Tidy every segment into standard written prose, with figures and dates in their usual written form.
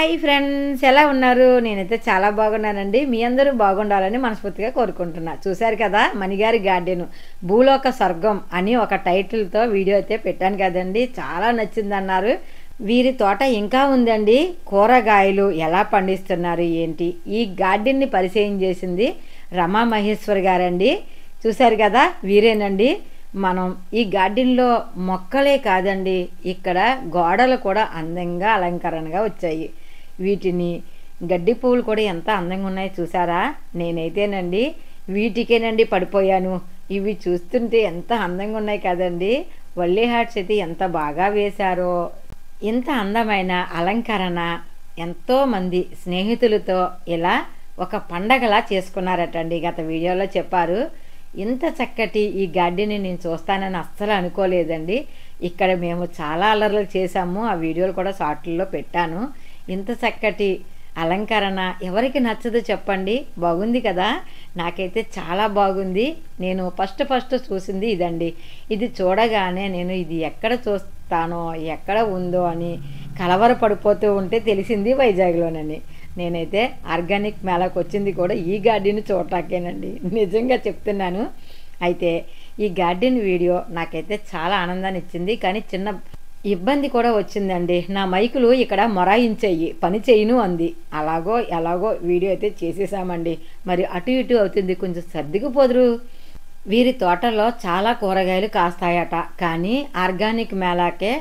Hi friends, ఎలా ఉన్నారు? నేనైతే చాలా బాగున్నానండి. మీ అందరూ బాగుండాలని మనస్ఫూర్తిగా కోరుకుంటున్నా. చూశారు కదా, మణిగారి గార్డెన్ భూలోక స్వర్గం అని ఒక టైటిల్తో వీడియో అయితే పెట్టాను కదండి. చాలా నచ్చిందన్నారు. వీరి తోట ఇంకా ఉందండి. కూరగాయలు ఎలా పండిస్తున్నారు ఏంటి, ఈ గార్డెన్ని పరిచయం చేసింది రమా మహేశ్వర్ గారండి. చూశారు కదా, వీరేనండి. మనం ఈ గార్డెన్లో మొక్కలే కాదండి, ఇక్కడ గోడలు కూడా అందంగా అలంకరణగా వచ్చాయి. వీటిని గడ్డి పువ్వులు కూడా ఎంత అందంగా ఉన్నాయి చూసారా. నేనైతేనండి వీటికేనండి పడిపోయాను. ఇవి చూస్తుంటే ఎంత అందంగా ఉన్నాయి కదండి. వల్లీ హార్ట్స్ అయితే ఎంత బాగా వేశారో. ఇంత అందమైన అలంకరణ ఎంతోమంది స్నేహితులతో ఇలా ఒక పండగలా చేసుకున్నారటండి. గత వీడియోలో చెప్పారు. ఇంత చక్కటి ఈ గార్డెన్ని నేను చూస్తానని అస్సలు అనుకోలేదండి. ఇక్కడ మేము చాలా అల్లర్లు చేశాము. ఆ వీడియోలు కూడా షార్ట్లలో పెట్టాను. ఇంత చక్కటి అలంకరణ ఎవరికి నచ్చదు చెప్పండి. బాగుంది కదా, నాకైతే చాలా బాగుంది. నేను ఫస్ట్ చూసింది ఇదండి. ఇది చూడగానే నేను ఇది ఎక్కడ చూస్తానో ఎక్కడ ఉందో అని కలవరపడిపోతూ ఉంటే తెలిసింది వైజాగ్లోనని. నేనైతే ఆర్గానిక్ మేళకు వచ్చింది కూడా ఈ గార్డెన్ చూడటాకేనండి, నిజంగా చెప్తున్నాను. అయితే ఈ గార్డెన్ వీడియో నాకైతే చాలా ఆనందాన్ని ఇచ్చింది. కానీ చిన్న ఇబ్బంది కూడా వచ్చిందండి. నా మైకులు ఇక్కడ మొరాయించాయి, పని చేయను అంది. ఎలాగో వీడియో అయితే చేసేసామండి. మరి అటు ఇటు అవుతుంది, కొంచెం సర్దుకుపోదురు. వీరి తోటలో చాలా కూరగాయలు కాస్తాయట, కానీ ఆర్గానిక్ మేళాకే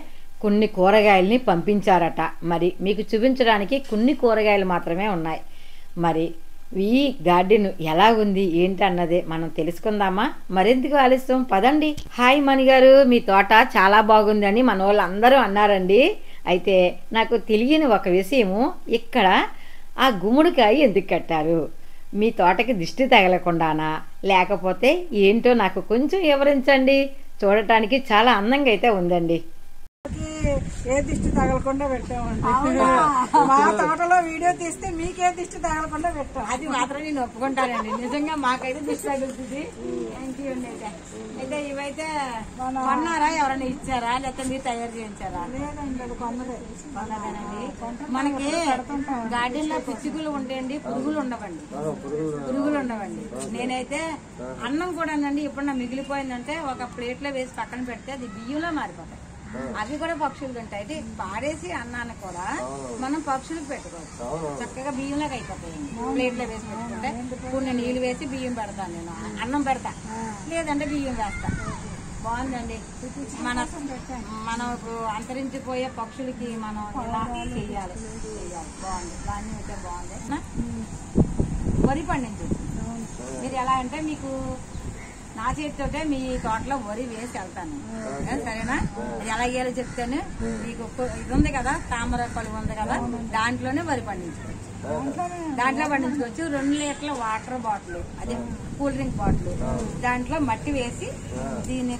కొన్ని కూరగాయలని పంపించారట. మరి మీకు చూపించడానికి కొన్ని కూరగాయలు మాత్రమే ఉన్నాయి. మరి ఈ గార్డెన్ ఎలా ఉంది ఏంటి అన్నది మనం తెలుసుకుందామా? మరెందుకు ఆలస్యం, పదండి. హాయ్ మణిగారు, మీ తోట చాలా బాగుందని మన వాళ్ళు అందరూ అన్నారండి. అయితే నాకు తెలియని ఒక విషయము, ఇక్కడ ఆ గుమ్మడికాయ ఎందుకు కట్టారు? మీ తోటకి దిష్టి తగలకుండానా, లేకపోతే ఏంటో నాకు కొంచెం వివరించండి. చూడటానికి చాలా అందంగా అయితే ఉందండి. ఏ దిష్టి తగలకుండా పెట్టామండి. మా తోటలో వీడియో తీస్తే మీకే దిష్టి తగలకుండా పెట్టాం. అది మాత్రం నేను ఒప్పుకుంటానండి. నిజంగా మాకైతే దిష్టి తగులుతుంది. అయితే ఇవైతే కొన్నారా, ఎవరైనా ఇచ్చారా, లేకపోతే మీరు తయారు చేయించారా? లేదండి, అది కొన్నదే. మనకి గార్డెన్ లో పిచ్చుకలు ఉంటాయండి, పురుగులు ఉండవండి. నేనైతే అన్నం కూడానండి ఎప్పుడన్నా మిగిలిపోయిందంటే ఒక ప్లేట్ లో వేసి పక్కన పెడితే అది బియ్యంలో మారిపోతాయి. అవి కూడా పక్షులు తింటాయి. అయితే పాడేసి అన్నాన్ని కూడా మనం పక్షులకు పెట్టుకోవచ్చు. చక్కగా బియ్యంలోకి అయిపోతాయండి. ప్లేట్ లో వేసి పెట్టుకుంటే కొన్ని నీళ్ళు వేసి బియ్యం పెడతాను, నేను అన్నం పెడతా, లేదంటే బియ్యం వేస్తా. బాగుందండి. మనం ఇప్పుడు అంతరించిపోయే పక్షులకి మనం ఇలా చెయ్యాలి. బాగుంది, ధాన్యం అయితే బాగుంది. వరి పండించు. మీరు ఎలా అంటే మీకు నా చేతితోటే మీ తోటలో వరి వేసి వెళ్తాను, సరేనా? ఎలా వేయాలో చెప్తాను. మీకు ఇది ఉంది కదా, తామర పలువు ఉంది కదా, దాంట్లోనే వరి పండించుకోవచ్చు. దాంట్లో పండించుకోవచ్చు. 2 లీటర్ల వాటర్ బాటిల్, అదే కూల్ డ్రింక్ బాటిల్, దాంట్లో మట్టి వేసి దీన్ని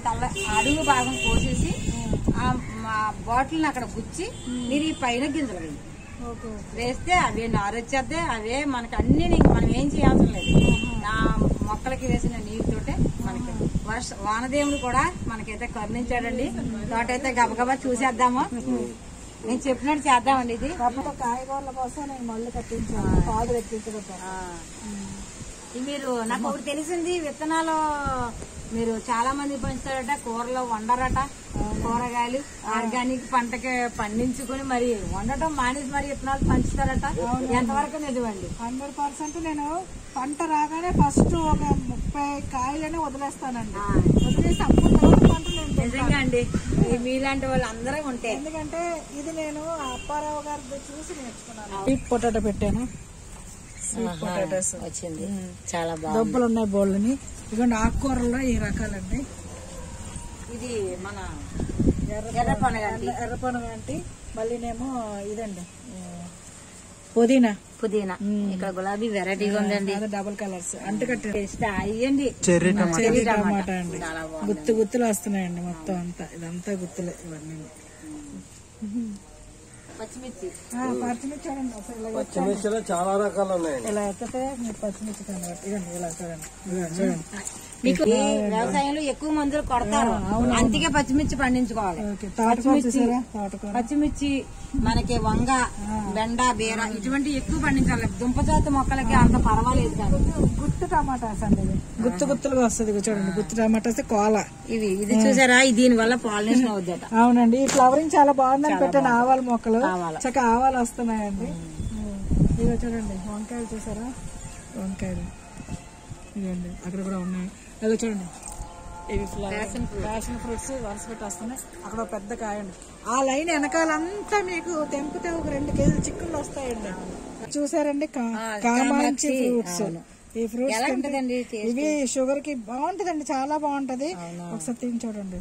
అడుగు భాగం కోసేసి ఆ బాటిల్ని అక్కడ గుచ్చి మీరు ఈ పైన గింజలు వేయండి. వేస్తే అవే నారు వచ్చేద్దే. అవే మనకి అన్ని మనం ఏం చేయాల్సిన లేదు. నా మొక్కలకి వేసిన నీరుతోటే మనకి వానదేవుడు కూడా మనకైతే కరుణించాడండి. తోటైతే గబగబా చూసేద్దాము. నేను చెప్పినట్టు చేద్దామండి. ఇది కాయగూరల కోసం నేను మళ్ళీ కట్టించాను, పాదులు ఎక్కించడం. మీరు నాకు ఒకటి తెలిసింది, విత్తనాలు మీరు చాలా మంది పంచుతారట, కూరలో వండరట. కూరగాయలు ఆర్గానిక్ పంటకి పండించుకుని మరి వండటం మానేసి మరి విత్తనాలు పంచుతారట. ఎంతవరకు నిజమండి? 100% నేను పంట రాగానే ఫస్ట్ ఒక 30 కాయలనే వదిలేస్తానండి. వదిలేసి అప్పుడు పంటలు. నిజంగా అండి, మీలాంటి వాళ్ళు అందరూ ఉంటే. ఎందుకంటే ఇది నేను అప్పారావు గారి చూసి నేర్చుకున్నాను. స్వీట్ పొటాటో పెట్టాను. స్వీట్ పొటాటోస్ వచ్చింది, చాలా బాగా. డబ్బులు ఉన్నాయి బోళ్ళని. ఇదిగోండి ఆకుకూరల్లో ఈ రకాలండి. ఇది మన ఎర్రపనగంటి. మళ్ళీనేమో ఇదండి పుదీనా. ఇక్కడ గులాబీ వెరైటీగా ఉందండి, డబుల్ కలర్స్ అంటుకట్టి అయ్యండి. చెర్రీ టమాటా అండి. గుత్తులు వస్తున్నాయండి. మొత్తం అంతా ఇదంతా గుత్తులే ఇవన్నీ. పచ్చిమిర్చి చూడండి. పచ్చిమిర్చిలో చాలా రకాలు ఉన్నాయండి. ఇలా ఎత్తితే మీరు పచ్చిమిర్చి కనబట్టి ఇదండి. ఇలా చూడండి. మీకు ఈ వ్యవసాయంలో ఎక్కువ మందులు కొడతారు, అందుకే పచ్చిమిర్చి పండించుకోవాలి. పచ్చిమిర్చి మనకి వంగ, బెండ, బీర ఇటువంటి ఎక్కువ పండించాలి. దుంపజాతి మొక్కలకి అంత పర్వాలేదు కాదు. గుత్తు టమాటాస్ అండి, గుత్తు గుత్తులుగా వస్తుంది చూడండి. గుత్తు టమాటాస్ కోల ఇది చూసారా, దీని వల్ల పాలినేషన్ అవుద్దట. అవునండి, ఈ ఫ్లవరింగ్ చాలా బాగుందని పెట్టాను. ఆవాల మొక్కలు చక్కగా ఆవాలు వస్తున్నాయండి. ఇదిగో చూడండి, వంకాయలు చూసారా, వంకాయలు ఇదండి, అక్కడ కూడా ఉన్నాయి. అదిగో చూడండి, ఇవి ప్యాషన్ ఫ్రూట్స్ వరుస పెట్టి వస్తున్నాయి. అక్కడ ఒక పెద్ద కాయ అండి. ఆ లైన్ వెనకాలంతా మీకు తెంపితే ఒక 2 కేజీలు చిక్కులు వస్తాయండి. చూసారండి, కామాంచి ఫ్రూట్స్. ఈ ఫ్రూట్స్ ఇవి షుగర్ కి బాగుంటదండి, చాలా బాగుంటది. ఒకసారి తిని చూడండి,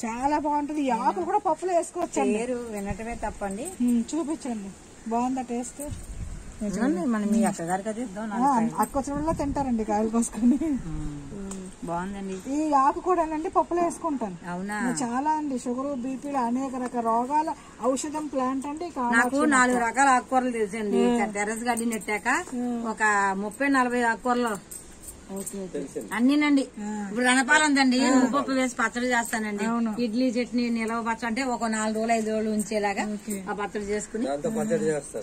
చాలా బాగుంటది. ఈ ఆకులు కూడా పప్పులో వేసుకోవచ్చండి. వినటమే తప్పండి, చూపించండి. బాగుందా టేస్ట్? మనం మీ అక్కగారికి అది అక్క చూడలో తింటారండి కాయలు కోసుకొని. బాగుందండి. ఈ ఆకు కూడా అండి పప్పులో వేసుకుంటాను. అవునా, చాలా అండి. షుగర్, బీపీలు అనేక రకాల రోగాల ఔషధం ప్లాంట్ అంటే నాకు 4 రకాల ఆకుకూరలు తెలుసండి. టెర్రస్ గార్డెన్ నెట్టాక ఒక 30-40 ఆకుకూరలు అన్నినండి. ఇప్పుడు రణపాలందండి, ఉప్పు వేసి పచ్చడి చేస్తానండి. ఇడ్లీ చట్నీ, నిలవ పచ్చడి అంటే ఒక 4 రోజులు 5 రోజులు ఉంచేలాగా ఆ పచ్చడి చేసుకుని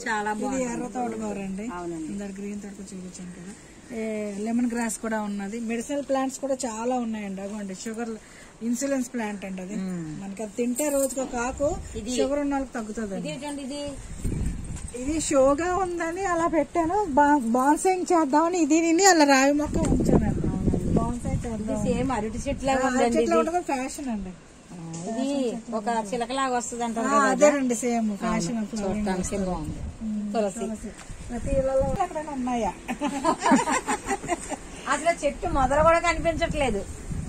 చాలా బాగుంది. ఎర్ర తోటకూర అండి, గ్రీన్ తోట చూపించాను కదా. లెమన్ గ్రాస్ కూడా ఉన్నది. మెడిసినల్ ప్లాంట్స్ కూడా చాలా ఉన్నాయండి. అగోండి, షుగర్ ఇన్సులిన్స్ ప్లాంట్ అండి. అది మనకి అది తింటే రోజుకు ఒక ఆకు షుగర్ ఉన్న వాళ్ళకి తగ్గుతుంది. ఇది షోగా ఉందని అలా పెట్టాను. బాన్సైంగ్ చేద్దామని ఇది అలా రావి మొక్క ఉంచాను. బాన్సైంగ్ చేద్దాం. సేమ్ అరటి చెట్లు ఫ్యాషన్ అండి. ఇది ఒక చిలకలాగా వస్తుంది అంటారు. అదేనండి, సేమ్ ఫ్యాషన్. బాగుంది. తులసి ప్రతి ఇళ్లలో ఎక్కడైనా ఉన్నాయా? అసలు చెట్టు మొదలు కూడా కనిపించట్లేదు.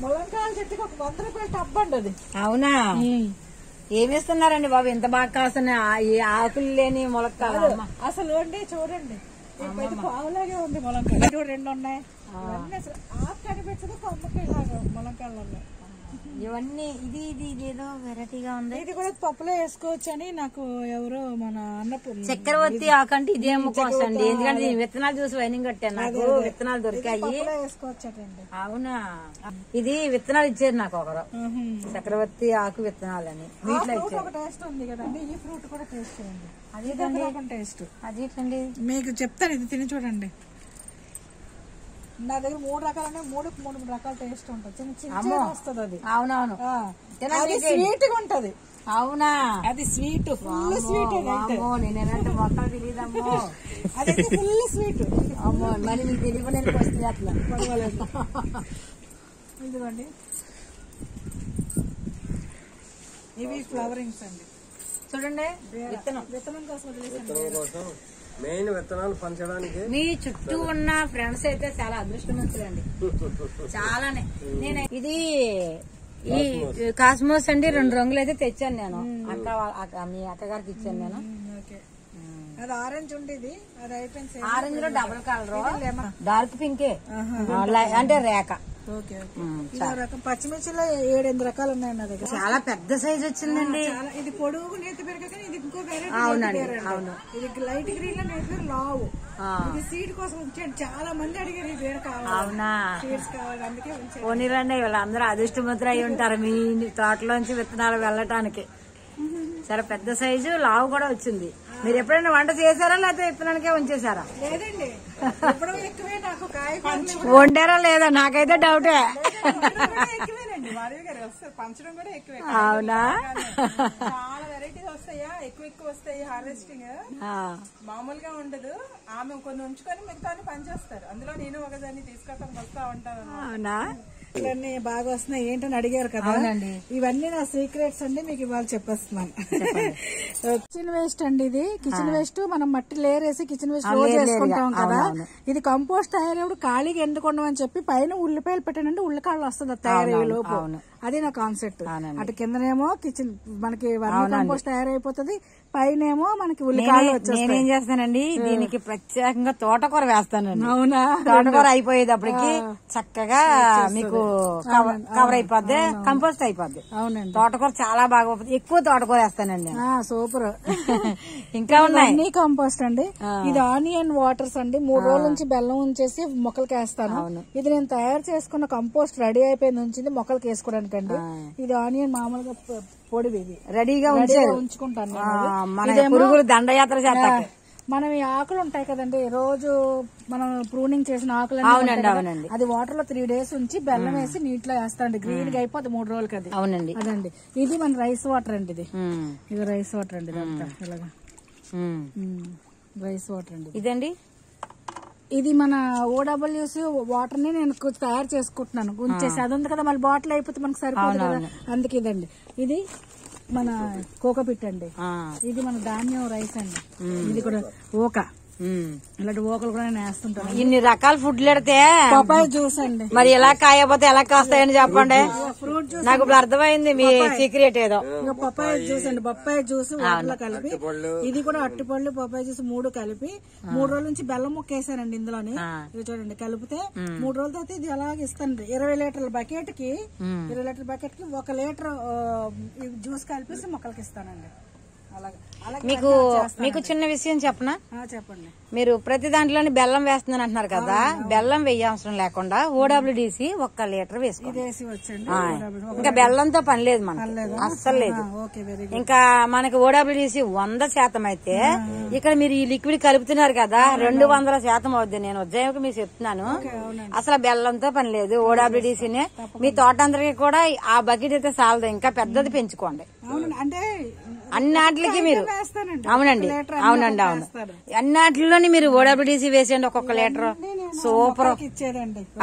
ములంకాయల చెట్టుకి ఒక 100 రూపాయల టబ్ అండి అది. అవునా, ఏమిస్తున్నారండి బాబు, ఎంత బాగా కాస్తున్నాయి ఈ ఆకులు లేని ములక్కాయలు. అసలు చూడండి, పావులాగే ఉంది ములంకాయ. 2 ఉన్నాయి. ఆకు కనిపించదు, కొమ్మకి ఇలాగా ములంకాయలు ఉన్నాయి. ఇవన్నీ ఇది ఏదో వెరైటీగా ఉంది. ఇది కూడా పప్పులో వేసుకోవచ్చు అని నాకు ఎవరో మన అన్నపూర్ణ చక్కెరవర్తి ఆకంటే ఇదే అమ్ముకోవచ్చండి. ఎందుకంటే విత్తనాలు చూసి వైనింగ్ కట్టాను, నాకు విత్తనాలు దొరికాయి. వేసుకోవచ్చండి. అవునా, ఇది విత్తనాలు ఇచ్చారు నాకు ఒకరు, చక్రవర్తి ఆకు విత్తనాలు అని. వీటిలో ఇచ్చారు. టేస్ట్ ఉంది కదండి, ఈ ఫ్రూట్ కూడా టేస్ట్ ఉంది. అదేండి టేస్ట్ అదేంటండి, మీకు చెప్తాను, ఇది తిని చూడండి. నా దగ్గర 3 రకాలు 3 రకాల టేస్ట్ ఉంటుంది. చిన్న వస్తుంది అది. అవునవును, అది స్వీట్ గా ఉంటది. అవునా, అది స్వీట్, ఫుల్ స్వీట్. నేనేనంటే మొక్కలు తెలియదమ్మో, అది ఫుల్ స్వీట్. అమ్మో, మరి మీకు తెలియకుండా వస్తుంది అట్లా. పర్వాలేదు. ఇదిగోండి, ఇవి ఫ్లవరింగ్స్ అండి. చూడండి, విత్తనం కోసం మెయిన్ విత్తనాలు పంచడానికి. మీ చుట్టూ ఉన్న ఫ్రెండ్స్ అయితే చాలా అదృష్టవంతులండి, చాలానే. నేను ఇది ఈ కాస్మోస్ అండి 2 రంగులు అయితే తెచ్చాను నేను. మీ అక్కగారికి ఇచ్చాను నేను. అది ఆరెంజ్ ఉండేది, అది అయిపోయింది. ఆరెంజ్ లో డబుల్ కలర్, డార్క్ పింకే అంటే రేఖ. పచ్చిమిర్చిలో 7-8 రకాలు ఉన్నాయండి నా దగ్గర. చాలా పెద్ద సైజ్ వచ్చిందండి. ఇది పొడుగు నేతి పెరగ, ఇది ఇంకో వేరే. అవునండి, అవును. ఇది లైట్ గ్రీన్ లో నేతి పేరు లావు. ఇది సీడ్ కోసం ఉంచాడు, చాలా మంది అడిగారు ఈ పేరు కావాలి. అవునా, సీడ్స్ కావాలి, అందుకే ఉంచాడు. పోనీరండి, వీళ్ళందరూ అదృష్టవంతులు అయి ఉంటారు మీ తోటలోంచి విత్తనాలు వెళ్ళటానికి. చాలా పెద్ద సైజు, లావు కూడా వచ్చింది. మీరు ఎప్పుడైనా వంట చేశారా లేకపోతే విత్తనానికే ఉంచేసారా? లేదండి, ఎక్కువే. నాకు కాయ వండారా లేదా నాకైతే డౌటే. పంచడం కూడా ఎక్కువే. అవునా, చాలా వెరైటీస్ వస్తాయా, ఎక్కువ వస్తాయి. హార్వెస్టింగ్ మామూలుగా ఉండదు. ఆమె కొన్ని ఉంచుకొని మిగతా పనిచేస్తారు. అందులో నేను ఒకదాన్ని తీసుకోవడానికి వస్తా ఉంటాను. అవునా, ఇవన్నీ బాగా వస్తున్నాయి ఏంటని అడిగారు కదా. ఇవన్నీ నా సీక్రెట్స్ అండి, మీకు ఇవాళ చెప్పేస్తున్నాను. కిచెన్ వేస్ట్ అండి, ఇది కిచెన్ వేస్ట్. మనం మట్టి లేయర్ వేసి కిచెన్ వేస్ట్ రోజు వేసుకుంటాం కదా. ఇది కంపోస్ట్ తయారయ్యేప్పుడు ఖాళీగా ఎందుకు ఉండమని చెప్పి పైన ఉల్లిపాయలు పెట్టానంటే ఉల్లికాళ్ళు వస్తుంది తయారయ్యే లోపు. అది నా కాన్సెప్ట్. అటు కిందనేమో కిచెన్ మనకి వర్మి కంపోస్ట్ తయారైపోతుంది, పైనేమో మనకి ఉల్లికాయలు వచ్చేస్తాయి. నేనేం చేస్తానండి దీనికి ప్రత్యేకంగా తోటకూర వేస్తానండి. అవునా, తోటకూర అయిపోయేటప్పటికి చక్కగా మీకు కవర్ అయిపోద్ది, కంపోస్ట్ అయిపోద్ది. అవునండి, తోటకూర చాలా బాగా ఎక్కువ తోటకూర వేస్తానండి. సూపర్. ఇంకా ఉన్నాయి అన్ని కంపోస్ట్ అండి. ఇది ఆనియన్ వాటర్స్ అండి. 3 రోజుల నుంచి బెల్లం ఉంచేసి మొక్కలకి వేస్తాను. ఇది నేను తయారు చేసుకున్న కంపోస్ట్ రెడీ అయిపోయింది, ఉంచింది మొక్కలకి వేసుకోవడానికి అండి. ఇది ఆనియన్ మామూలుగా పొడివి, ఇది రెడీగా ఉంచుకుంటాను. పురుగులు దండయాత్ర చేస్తాయి. మనం ఈ ఆకులు ఉంటాయి కదండి, రోజు మనం ప్రూనింగ్ చేసిన ఆకులు, అది వాటర్ లో 3 days ఉంచి బెల్లం వేసి నీటిలో వేస్తాండి. గ్రీన్ గా అయిపోతుంది 3 రోజులకి. అది అవునండి, అదండి. ఇది మన రైస్ వాటర్ అండి. ఇది రైస్ వాటర్ అండి. ఇదంతా ఇలాగా రైస్ వాటర్ అండి. ఇదండి ఇది మన ఓడబ్ల్యూసి వాటర్ ని నేను తయారు చేసుకుంటున్నాను, ఉంచేసి. అది ఉంది కదా, మళ్ళీ బాటిల్ అయిపోతే మనకు సరిపోతుంది కదా, అందుకే ఇదండి. ఇది మన కోకోపిట్ అండి. ఇది మన ధాన్యం రైస్ అండి. ఇది కూడా ఓక, ఇలాంటి ఓకలు కూడా నేను వేస్తుంటాను. ఇన్ని రకాల ఫుడ్లు పెడితే పపాయ జ్యూస్ అండి. మరి ఎలా కాయపోతే ఎలా కాస్తాయని చెప్పండి. ఫ్రూట్ జ్యూస్ నాకు ఇప్పుడు అర్థమైంది మీ సీక్రెట్ ఏదో. పపాయ జ్యూస్ అండి, పప్పాయ జ్యూస్ వాటిలో కలిపి. ఇది కూడా అట్టిపళ్ళు పపాయ జ్యూస్ 3 కలిపి 3 రోజుల నుంచి బెల్లం ముక్క వేసానండి ఇందులోని. ఇది చూడండి, కలిపితే 3 రోజుల తర్వాత ఇది అలాగే ఇస్తాను. 20 లీటర్ల బకెట్ కి 1 లీటర్ జ్యూస్ కలిపేసి మొక్కలకి ఇస్తానండి. మీకు చిన్న విషయం చెప్పనా? చెప్పండి. మీరు ప్రతి దాంట్లోని బెల్లం వేస్తున్నాను అంటున్నారు కదా, బెల్లం వేయవసరం లేకుండా ఓడబ్ల్యూడిసి 1 లీటర్ వేసుకోండి. ఇంకా బెల్లంతో పని లేదు మనకు, అస్సలు లేదు. ఇంకా మనకి ఓడబ్ల్యూడిసి 100% అయితే ఇక్కడ మీరు ఈ లిక్విడ్ కలుపుతున్నారు కదా 200% అవుద్ది. నేను ఉజ్జాయింకి మీకు చెప్తున్నాను, అసలు బెల్లంతో పని లేదు. ఓడబ్ల్యూడిసినే మీ తోట అందరికి కూడా ఆ బకెట్ అయితే చాలదు, ఇంకా పెద్దది పెంచుకోండి. అంటే అన్నిటికి మీరు అవునండి అవును అన్నిటిలోని మీరు ఓడబ్ల్యూడిసి వేసేయండి 1 లీటర్. సూపర్.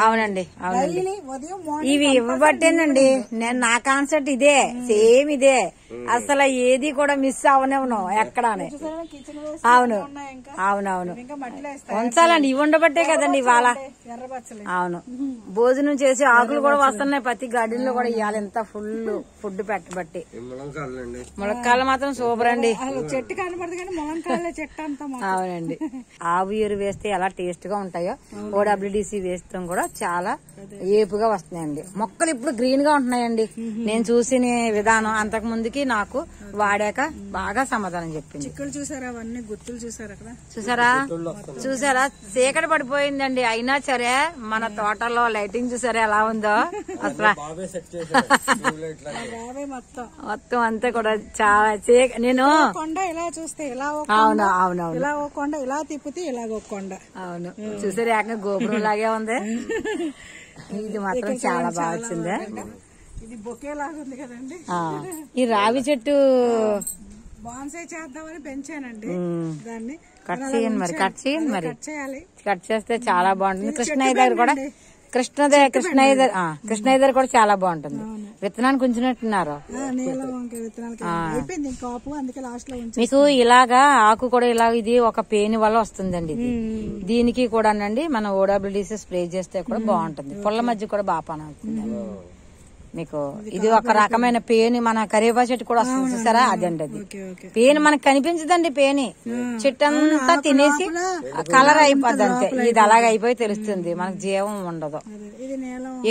అవునండి అవునండి. ఇవి ఇవ్వబట్టేనండి నేను, నా కాన్సెప్ట్ ఇదే, సేమ్ ఇదే. అసలు ఏది కూడా మిస్ అవనివ్వను ఎక్కడానే. అవును అవునవును ఉంచాలండి, ఇవి ఉండబట్టే కదండి ఇవాళ. అవును, భోజనం చేసి ఆకులు కూడా వస్తున్నాయి ప్రతి గార్డెన్ లో కూడా. ఇవాళ ఎంత ఫుల్ ఫుడ్ పెట్టబట్టి. ములక్కాయలు మాత్రం సూపర్ అండి. చెట్టు కనబడదు కానీ ములంకాయల చెట్టు అంతా. అవునండి, ఆవు ఎరువు వేస్తే ఎలా టేస్ట్ గా ఉంటాయో ఓడబ్ల్యూడిసి వేస్తాం కూడా చాలా ఏపుగా వస్తున్నాయండి. మొక్కలు ఇప్పుడు గ్రీన్ గా ఉంటున్నాయండి. నేను చూసిన విధానం అంతకు ముందుకి నాకు వాడాక బాగా సమాధానం చెప్పింది. చిక్కులు చూసారా, అవన్నీ గుర్తులు చూసారా, అక్కడ చూసారా చీకటి పడిపోయిందండి. అయినా సరే మన తోటలో లైటింగ్ చూసారా ఎలా ఉందో అసలు. మొత్తం అంతా కూడా చాలా నేను కొండ ఇలా చూస్తే ఇలా, అవును అవునవును, ఇలా ఒక కొండ, ఇలా తిప్పితే ఇలాగ ఒక కొండ. అవును చూసారు, ఏకంగా గోపురం లాగే ఉంది. ఇది మాత్రం చాలా బాగా వచ్చింది. ఇది బొకే లాగా ఉంది కదండి. ఈ రావి చెట్టు బాన్సై చేద్దామని పెంచానండి. దాన్ని కట్ చేయండి మరి, కట్ చేయండి మరి, చేయాలి. కట్ చేస్తే చాలా బాగుంటుంది. కృష్ణయ్య దగ్గర కూడా కృష్ణయ్య దగ్గర కూడా చాలా బాగుంటుంది. విత్తనానికి ఉంచినట్టున్నారు. మీకు ఇలాగా ఆకు కూడా ఇలా, ఇది ఒక పేను వల్ల వస్తుందండి. ఇది దీనికి కూడానండి మనం ఓడబ్ల్యూడిసి స్ప్రే చేస్తే కూడా బాగుంటుంది. పుల్ల మధ్య కూడా బాగా పని అవుతుంది మీకు. ఇది ఒక రకమైన పేను, మన కరివేపా చెట్టు కూడా వస్తుంది చూసారా, అదండి. అది పేను మనకు కనిపించదండి. పేని చెట్టు అంతా తినేసి కలర్ అయిపోద్ది అంతే. ఇది అలాగ అయిపోయి తెలుస్తుంది, మనకు జీవం ఉండదు.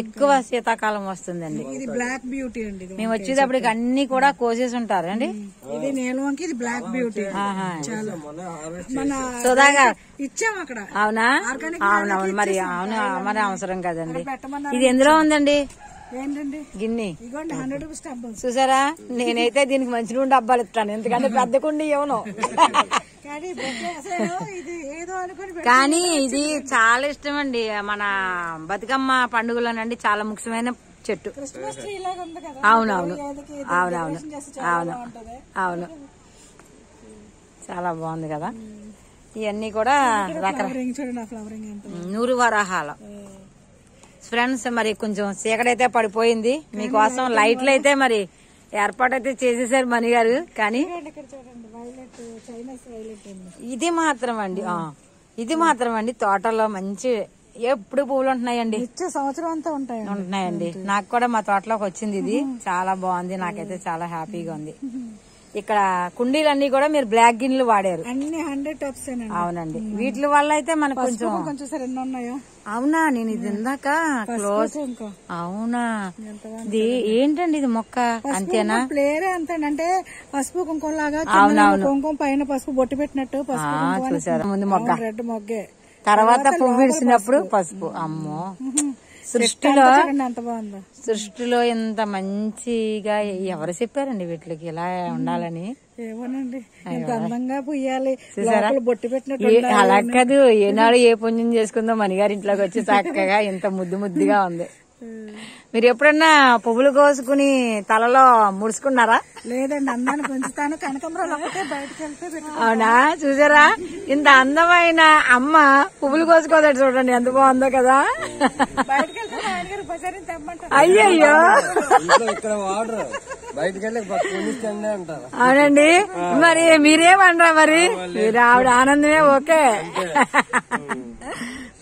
ఎక్కువ శీతాకాలం వస్తుందండి. ఇది బ్లాక్ బ్యూటీ అండి. మేము వచ్చేటప్పటికి అన్ని కూడా కోసేసి ఉంటారు అండి. ఇది నీలవంకి, ఇది బ్లాక్ బ్యూటీ. సుధాగా ఇచ్చాము అక్కడ. అవునా? అవునవును, మరి అవును, మరి అవసరం కదండి. ఇది ఎందులో ఉందండి ఏంటండి గిన్నె? ఇగోండి 100 రూపీస్ డబ్బు. చూసారా, నేనైతే దీనికి మంచి నూనె డబ్బాలు ఇస్తాను, ఎందుకంటే పెద్ద కుండి ఇవ్వను. కానీ ఇది చాలా ఇష్టం అండి. మన బతుకమ్మ పండుగలోనండి చాలా ముఖ్యమైన చెట్టు. అవునవును అవునవును అవును అవును, చాలా బాగుంది కదా. ఇవన్నీ కూడా నూరు వరాహాలు ఫ్రెండ్స్. మరి కొంచెం చీకటైతే పడిపోయింది, మీకోసం లైట్లు అయితే మరి ఏర్పాటు అయితే చేసేసారు మణి గారు. కానీ ఇది మాత్రం అండి తోటలో మంచి ఎప్పుడు పువ్వులు ఉంటున్నాయండి, ఇచ్చే సంవత్సరం అంతా ఉంటాయి. ఉంటున్నాయండి. నాకు కూడా మా తోటలోకి వచ్చింది ఇది, చాలా బాగుంది, నాకైతే చాలా హ్యాపీగా ఉంది. ఇక్కడ కుండీలన్నీ కూడా మీరు బ్లాక్ గిన్నెలు వాడారు, అన్ని 100 టబ్స్. అవునండి. వీటి వల్ల అయితే మనకు కొంచెం సరే ఎన్ని ఉన్నాయో. అవునా, నేను ఇది ఇందాక క్లోజ్. అవునా, ఇది ఏంటండి ఇది మొక్క అంతేనా? ప్లేరే అంతే అంటే పసుపు కుంకుమ లాగా, కుంకుమ పైన పసుపు బొట్టు పెట్టినట్టు పసుపు. చూసారా, ముందు మొగ్గ, రెడ్ మొగ్గే, తర్వాత పువ్వు విడిచినప్పుడు పసుపు. అమ్మో, సృష్టిలో ఎంత బాగుందో. సృష్టిలో ఇంత మంచిగా ఎవరు చెప్పారండి వీటికి ఇలా ఉండాలని? ఏమోనండి, ఎంత అందంగా పుయ్యాలి, బొట్టు పెట్టినట్టు. అలా కాదు, ఏనాడు ఏ పుణ్యం చేసుకుందో మణిగారి ఇంట్లోకి వచ్చి చక్కగా ఇంత ముద్దుగా ఉంది. మీరు ఎప్పుడన్నా పువ్వులు కోసుకుని తలలో ముడుచుకున్నారా? లేదండి, అందాన్ని పెంచుతాను, కనకాంబరాలు ఒకటే బయటకు వెళ్తే. అవునా, చూసారా, ఇంత అందమైన అమ్మ పువ్వులు కోసుకోదట, చూడండి ఎంత బాగుందో కదా. బయటకు వెళ్తే ఆయన గారు బజార్ తెమ్మంటారు. అయ్యయ్యో, ఇక్కడ వాటర్ బయటకు వెళ్ళి అంటారు. అవునండి, మరి మీరేమనరా? మరి మీరు ఆవిడ ఆనందమే. ఓకే,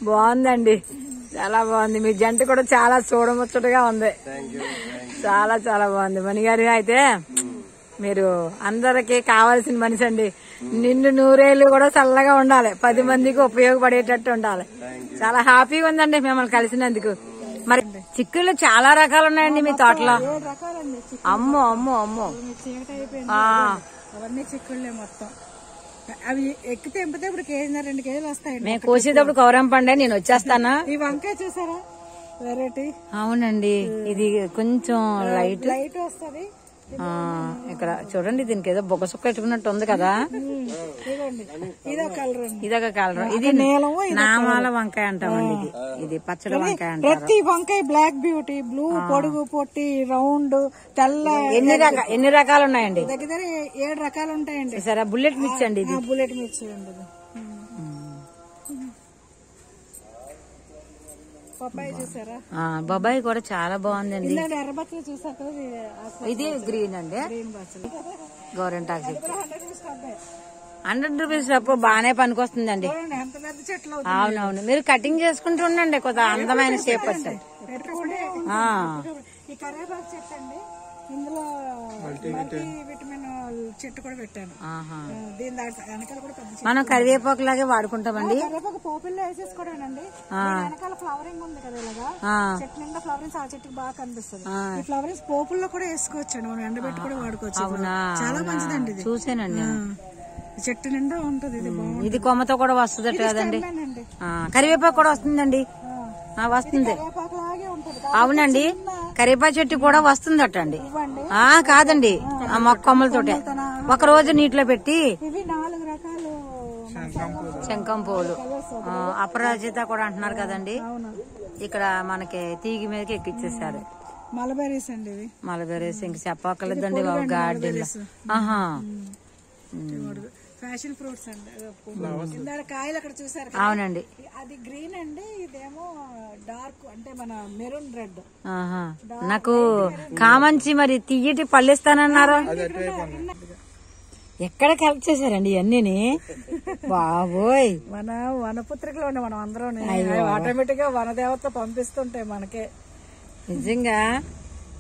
బాగుందండి, చాలా బాగుంది. మీ జంట కూడా చాలా చూడముచ్చటగా ఉంది, చాలా చాలా బాగుంది. మణిగారు అయితే మీరు అందరికి కావాల్సిన మనిషి అండి. నిన్ను నూరేళ్లు కూడా చల్లగా ఉండాలి, 10 మందికి ఉపయోగపడేటట్టు ఉండాలి. చాలా హ్యాపీగా ఉందండి మిమ్మల్ని కలిసినందుకు. మరి చిక్కుళ్ళు చాలా రకాలు ఉన్నాయండి మీ తోటలో. అమ్మో అమ్మో అమ్మో, అవన్నీ చిక్కుళ్ళే మొత్తం. అవి ఎక్కితే ఎంపితే ఇప్పుడు 1-2 కేజీలు వస్తాయండి. మేము కోసేటప్పుడు కౌరం పండే, నేను వచ్చేస్తానా. ఈ వంకాయ చూసారా, వెరైటీ. అవునండి, ఇది కొంచెం లైట్ వస్తుంది. ఇక్కడ చూడండి, దీనికి ఏదో బొగ్గ సుక్క పెట్టుకున్నట్టు ఉంది కదా. ఇదొక కలర్, ఇది నామాల వంకాయ అంటామండి. ఇది పచ్చడి వంకాయ అంటారు. ప్రతి వంకాయ బ్లాక్ బ్యూటీ, బ్లూ, పొడుగు, పొట్టి, రౌండ్, తెల్ల, ఎన్ని రకాలు ఉన్నాయండి? దగ్గర 7 రకాలు ఉంటాయండి. సరే, బుల్లెట్ మిర్చి అండి ఇది. బుల్లెట్ మిర్చి అండి. పప్పాయి చూసారా, బొబ్బాయి కూడా చాలా బాగుందండి. ఎర్రబచ్చలు చూసాక ఇది గ్రీన్ అండి, గోరెంటాకు చెట్టు. 100 రూపీస్ అప్పుడు బాగానే పనికొస్తుందండి. ఎంత పెద్ద చెట్లు. అవునవును, మీరు కటింగ్ చేసుకుంటూ ఉండండి, కొద్దిగా అందమైన షేప్ వస్తాయి. ఈ కరివేపాకు చెట్టు అండి, ఇందులో విటమిన్ చెట్టు కూడా పెట్టాను. దీని వెనకాల కూడా పెద్ద, మనం కరివేపాకు లాగే వాడుకుంటామండి. కరివేపాకు పోపుల్లో వేసేసుకోవడానండి. వెనకాల ఫ్లవరింగ్ ఉంది కదా, ఇలాగా చెట్టు నిండా ఫ్లవరింగ్స్, ఆ చెట్టుకి బాగా కనిపిస్తుంది. ఈ ఫ్లవరింగ్స్ పోపుల్లో కూడా వేసుకోవచ్చండి, మనం ఎండబెట్టి కూడా వాడుకోవచ్చు. చాలా మంచిదండి ఇది. చూసానండి, చెట్టు నిండా ఉంటది. ఇది ఇది కొమ్మతో కూడా వస్తుంది కదండి. కరివేపాకు కూడా వస్తుందండి, వస్తుంది. అవునండి, కరివేపాకు చెట్టు కూడా వస్తుందట అండి. కాదండి, ఆ మొక్క కొమ్మలతోటే ఒక రోజు నీటిలో పెట్టి. ఇవి 4 రకాలు శంఖం పువ్వులు, అపరాజిత కూడా అంటున్నారు కదండి. ఇక్కడ మనకి తీగి మీదకి ఎక్కిచ్చేసారు. మలబెరీస్ అండి, ఇవి మలబెరీస్. ఇంక చెప్పక్కర్లేదండి బాబు, గార్డెన్. ఫ్యాషన్ ఫ్రూట్స్ అండి. కాయలు అక్కడ చూసారు. అవునండి, అది గ్రీన్ అండి, ఇదేమో డార్క్ అంటే మన మెరూన్ రెడ్. నాకు కామంచి మరి తీయటి పళ్ళిస్తానన్నారు. ఎక్కడ కలెక్ట్ చేశారండి ఇవన్నీ? బాబోయ్, మన వనపుత్రికలో ఉండే మనం అందరం ఆటోమేటిక్ గా వనదేవత పంపిస్తుంటాయి మనకే. నిజంగా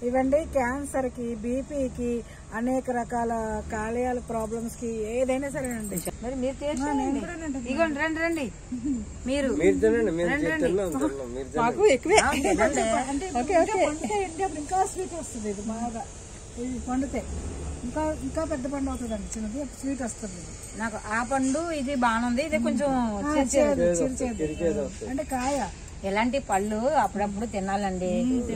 ఇవండి క్యాన్సర్ కి, బీపీకి, అనేక రకాల కాలేయాల ప్రాబ్లమ్స్ కి ఏదైనా సరే అండి. మరి మీరు ఇగోండి, రండి రండి, మీరు మాకు ఎక్కువే ఇంకా స్వీట్ వస్తుంది. ఇది బాగా ఇది పండుతే ఇంకా పెద్ద పండు అవుతుంది అండి, చిన్నది స్వీట్ వస్తుంది. నాకు ఆ పండు ఇది బాగుంది, ఇది కొంచెం అంటే కాయ. ఎలాంటి పళ్ళు అప్పుడప్పుడు తినాలండి,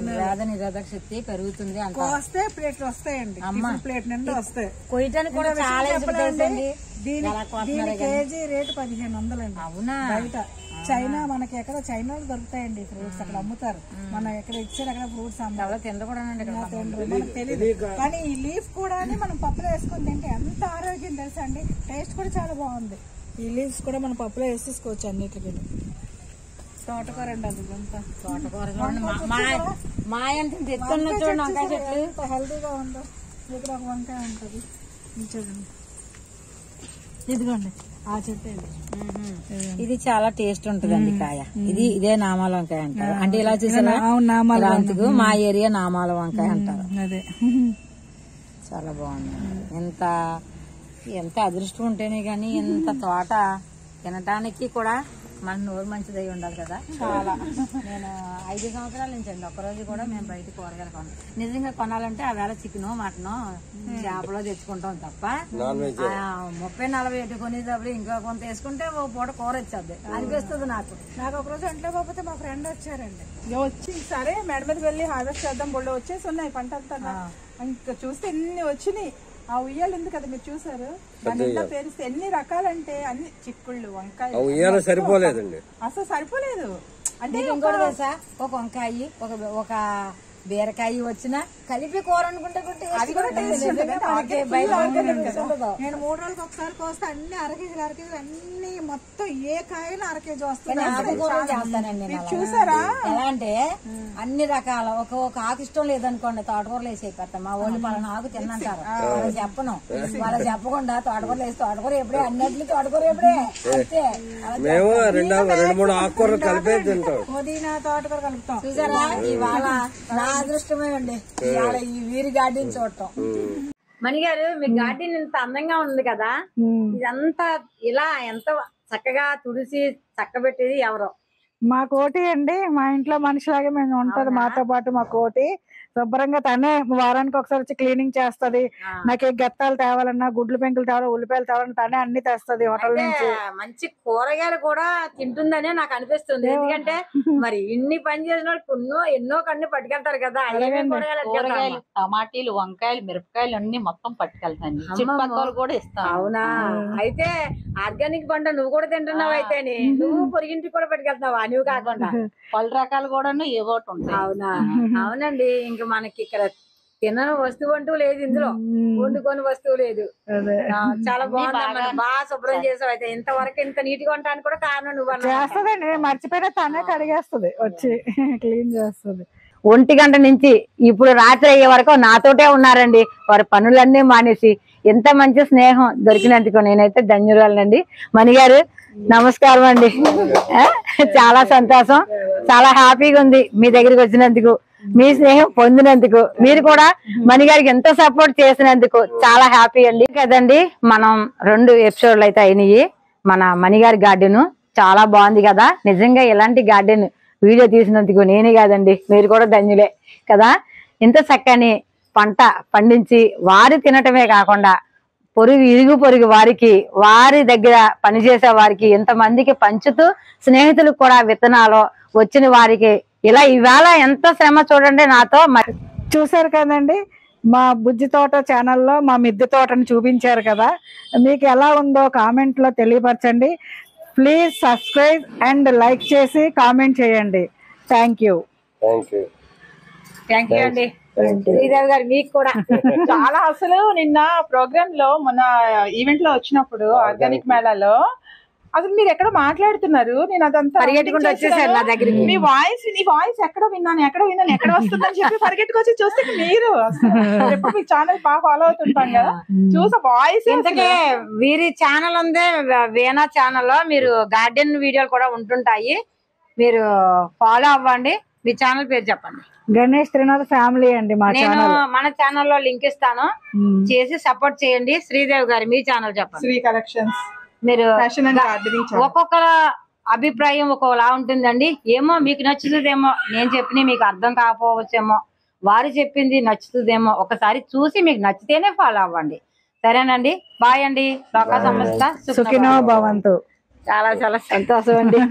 వ్యాధ నిరోధక శక్తి పెరుగుతుంది. వస్తే ప్లేట్లు వస్తాయండి, ప్లేట్ నిండా వస్తాయి. కొయ్యటానికి కూడా చాలా దీని కేజీ రేటు 1500 అండి. అవునా? బయట చైనా, మనకి ఎక్కడ చైనాలో దొరుకుతాయండి ఫ్రూట్స్, అక్కడ అమ్ముతారు. మన ఎక్కడ ఇచ్చారు అక్కడ ఫ్రూట్స్ తినకూడదండి, మనకు తెలియదు. కానీ ఈ లీఫ్ కూడా మనం పప్పులో వేసుకుని తింటే ఎంత ఆరోగ్యం తెలుసా అండి. టేస్ట్ కూడా చాలా బాగుంది. ఈ లీవ్స్ కూడా మనం పప్పులో వేసేసుకోవచ్చు అన్నిటికీ. తోటకూర అండి, అదంతా తోటకూర. మా ఎంత చూడండి వంకాయ చెట్లు ఎంత హెల్దీగా ఉందో. ఇక్కడ ఒక వంకాయ ఉంటుంది చూడండి. ఇదిగోండి ఆ చెట్టు ఇది. ఇది చాలా టేస్ట్ ఉంటదండి కాయ. ఇదే నామాల వంకాయ అంటారు. అంటే ఇలా చూసారా, అందుకు మా ఏరియా నామాల వంకాయ అంటారు. అదే చాలా బాగుంది. ఎంత అదృష్టం ఉంటేనే గానీ ఇంత తోట తినడానికి కూడా మన నోరు మంచిదై ఉండాలి కదా. చాలా నేను 5 సంవత్సరాల నుంచి అండి ఒక్కరోజు కూడా మేము బయట కూరగాయలు కొన్నాం. నిజంగా కొనాలంటే ఆ వేళ చికెను మటను చేపలో తెచ్చుకుంటాం తప్ప 30-40 కొనేటప్పుడు ఇంకా కొంత వేసుకుంటే ఓ పూట కూర వచ్చేది అనిపిస్తుంది నాకు. ఒకరోజు ఒంట్లో పోతే మా ఫ్రెండ్ వచ్చారండి, వచ్చి సరే మేడ మీదకి వెళ్ళి హార్వెస్ట్ చేద్దాం, బొళ్ళు వచ్చేసి ఉన్నాయి పంట అంతా. ఇంకా చూస్తే ఎన్ని వచ్చినాయి. ఆ ఉయ్యాలు ఉంది కదా మీరు చూసారు, దానిలో పేరిస్తే ఎన్ని రకాలంటే అన్ని చిక్కుళ్ళు వంకాయలు సరిపోలేదండి, అసలు సరిపోలేదు. అంటే ఇంకోటి తెలుసా, ఒక వంకాయ ఒక బీరకాయ వచ్చినా కలిపి కూర అనుకుంటే అది కూడా టేస్ట్ ఉంటుంది. నేను 3 రోజులకు ఒకసారి కోస్తే అన్ని అరకేజీలు అన్ని మొత్తం ఏ కాయలు అరకేజీ వస్తుంది. చూసారా ఎలా అంటే అన్ని రకాల ఒక ఆకు ఇష్టం లేదనుకోండి తోటకూరలు వేసి అయిపోతాం. మా వాళ్ళు పలానా ఆకు తిన్నంటారు, వాళ్ళు చెప్పను. వాళ్ళు చెప్పకుండా తోటకూరలు వేసి తోటకూర ఎప్పుడే అన్నింటినీ తోటకూర ఎప్పుడే అంతే. మేము 2-3 ఆకుకూరలు కలిపే తింటాం. పుదీనా తోటకూర కలుపుతాం. చూసారా, ఇవాళ నా అదృష్టమే అండి ఇవాళ ఈ వీరి గార్డెన్ చూడటం. మణిగారు, మీ గార్డెన్ ఇంత అందంగా ఉంది కదా, ఇదంతా ఇలా ఎంత చక్కగా తుడిసి చక్కబెట్టేది ఎవరో? మా కోటి అండి, మా ఇంట్లో మనిషిలాగే మేము ఉంటది. మాతో పాటు మా కోటి శుభ్రంగా తనే వారానికి ఒకసారి వచ్చి క్లీనింగ్ చేస్తది. నాకు గత్తాలు తేవాలన్నా, గుడ్లు పెంకులు తేవాలన్నా, ఉల్లిపాయలు తేవాలన్నా తనే అన్ని తెస్తది హోటల్ నుంచి. మంచి కూరగాయలు కూడా తింటుందనే నాకు అనిపిస్తుంది. ఎందుకంటే మరి ఇన్ని పని చేసిన ఎన్నో కన్ని పట్టుకెళ్తారు కదా. కూరగాయలు, టమాటీలు, వంకాయలు, మిరపకాయలు అన్ని మొత్తం పట్టుకెళ్తాను. చుట్టుపక్కల కూడా ఇస్తాను. అవునా? అయితే ఆర్గానిక్ పంట నువ్వు కూడా తింటున్నావు. అయితే నువ్వు పొరిగింటికి కూడా పట్టుకెళ్తావా? నువ్వు కాకుండా పలు రకాలు కూడా ఏవోటి ఉంటాయి. అవునా? అవునండి. ఇంకా మనకి ఇక్కడ తినని వస్తువు అంటూ లేదు, ఇందులో వండుకొని వస్తువు లేదు. చాలా బాగుంది, బాగా శుభ్రం చేసావు. అయితే ఇంతవరకు ఇంత నీట్ గా ఉండడానికి కూడా కారణం నువ్వు చేస్తదండి. మర్చిపోయినా తనే కడిగేస్తుంది, వచ్చి క్లీన్ చేస్తుంది. 1 గంట నుంచి ఇప్పుడు రాత్రి అయ్యే వరకు నాతోటే ఉన్నారండి. వారి పనులన్నీ మానేసి ఎంత మంచి స్నేహం దొరికినందుకు నేనైతే ధన్యురాలండి. మణిగారు నమస్కారం అండి. చాలా సంతోషం, చాలా హ్యాపీగా ఉంది మీ దగ్గరికి వచ్చినందుకు, మీ స్నేహం పొందినందుకు, మీరు కూడా మణిగారికి ఎంతో సపోర్ట్ చేసినందుకు చాలా హ్యాపీ అండి. కదండి, మనం 2 ఎపిసోడ్లు అయితే అయినాయి. మన మణిగారి గార్డెన్ చాలా బాగుంది కదా. నిజంగా ఇలాంటి గార్డెన్ వీడియో తీసినందుకు నేనే కాదండి, మీరు కూడా ధన్యులే కదా. ఇంత చక్కని పంట పండించి వారి తినటమే కాకుండా ఇరుగు పొరుగు వారికి, వారి దగ్గర పనిచేసే వారికి, ఎంతమందికి పంచుతూ స్నేహితులకు కూడా విత్తనాలు వచ్చిన వారికి ఇలా ఇవాళ ఎంత శ్రమ చూడండి. నాతో చూసారు కదండి, మా బుజ్జి తోట ఛానల్లో మా మిద్దె తోటను చూపించారు కదా. మీకు ఎలా ఉందో కామెంట్ లో తెలియపరచండి. ప్లీజ్ సబ్స్క్రైబ్ అండ్ లైక్ చేసి కామెంట్ చేయండి. థ్యాంక్ యూ అండి. శ్రీదేవి గారు మీకు కూడా చాలా. అసలు నిన్న ప్రోగ్రామ్ లో, మొన్న ఈవెంట్ లో వచ్చినప్పుడు ఆర్గానిక్ మేళాలో అసలు మీరు ఎక్కడ మాట్లాడుతున్నారు, నేను అదంతా పరిగెట్టుకుంటూ వచ్చేసారు నా దగ్గరికి. నీ వాయిస్ ఎక్కడ విన్నాను ఎక్కడ వస్తుందని చెప్పి పరిగెట్టుకొచ్చి చూస్తే మీరు ఎప్పుడు మీ ఛానల్ బాగా ఫాలో అవుతుంటాం కదా, చూసా వాయిస్. ఇంతకే వీరి ఛానల్ ఉంది, వీణా ఛానల్లో మీరు గార్డెన్ వీడియోలు కూడా ఉంటుంటాయి, మీరు ఫాలో అవ్వండి. మీ ఛానల్ పేరు చెప్పండి. గణేష్ త్రినాథ్ ఫ్యామిలీ అండి మా నేను మన ఛానల్లో లింక్ ఇస్తాను, చేసి సపోర్ట్ చేయండి. శ్రీదేవి గారు మీ ఛానల్ చెప్పండి. శ్రీ కలెక్షన్స్. మీరు ఒక్కొక్కల అభిప్రాయం ఒక్కొక్కలా ఉంటుందండి. ఏమో మీకు నచ్చుతుందేమో, నేను చెప్పిన మీకు అర్థం కాకపోవచ్చేమో, వారు చెప్పింది నచ్చుతుందేమో. ఒకసారి చూసి మీకు నచ్చితేనే ఫాలో అవ్వండి. సరేనండి, బాయ్ అండి. లోకా సమస్త సుఖినో భవంతు. చాలా చాలా సంతోషం అండి.